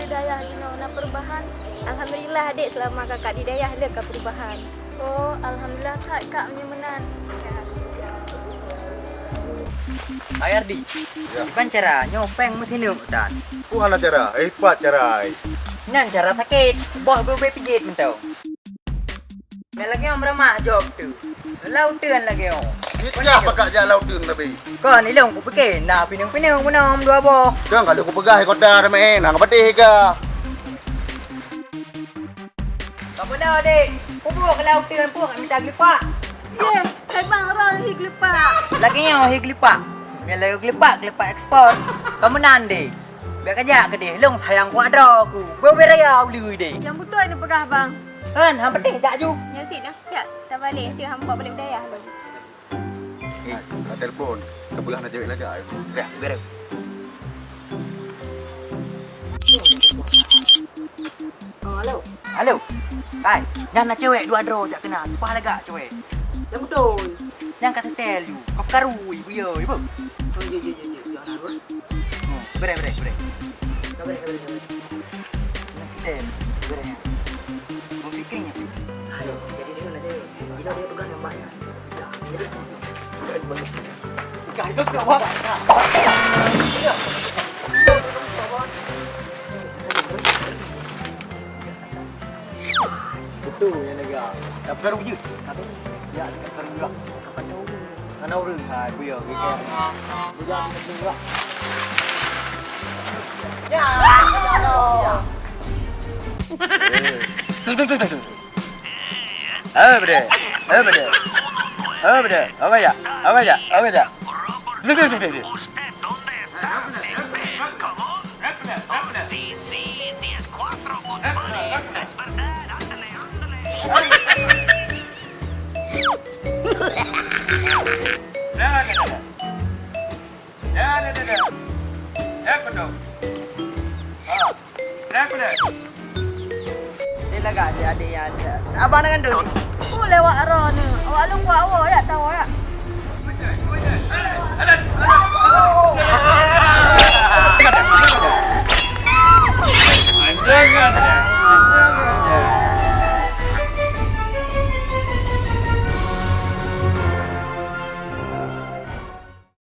di dayah Lino nak perubahan. Alhamdulillah adik selama kakak di dayah le ke perubahan. Oh, alhamdulillah kak menyemenan. Ardi, kan cara nyopeng mesti ni dan. Puhana cara, hebat cara. Nan cara sakit, bos gue pijit mentau. Lagi yang beramah job tu. Lautan lagi oh. Kita pakak jalan laut tapi. Kau ni long aku fikir nak pinang menam dua boh. Jangan kalau aku pegang kota ramai nang pedih ke. Tak apa dah adik. Pupuk ke lautan pun kami minta gelipak. Ye, hai bang rol hi gelepak. Lagi yang hi gelipak. Mela gelipak ekspor. Kamu nande. Biar kerja ke dia. Long sayang kuadra aku. Beraya uli dia. Yang betul ni pegah bang. Kan, hang pedih tak ju. Nyasit dah. Ya, tak balik nanti hang bawa balik dayah bang. Nak telefon. Kebelah nak cewek lagi. Ya, beres. Halo. Halo. Hai, yang nak cewek dua dro jak kena. Pah lega cewek. Yang betul. Yang kata tel you. Kau karui buya, ibu. Oh, ya. Jangan harus. Oh, beres. Kau beres. Yang tel. Beres. Mau fikirnya. Halo. Jadi dia nak dia. Dia pegang yang banyak. Cái đất nào quá betul ya negara. Dah baru je. Ya, baru juga. Kapan tahu? Mana orang hai buaya ke kan. Buaya ni juga. Ya. Tunggu. Betul. Apa ya? Tunggu. ¿Usted dónde está? ¿Cómo? Sí, 10-4, good morning. Es verdad, ándale. Dia lagak adik yang ada. Abang dengan tu. Oh, lewat arah ni. Awak long buat awak ya tahu ya. ¡Alan!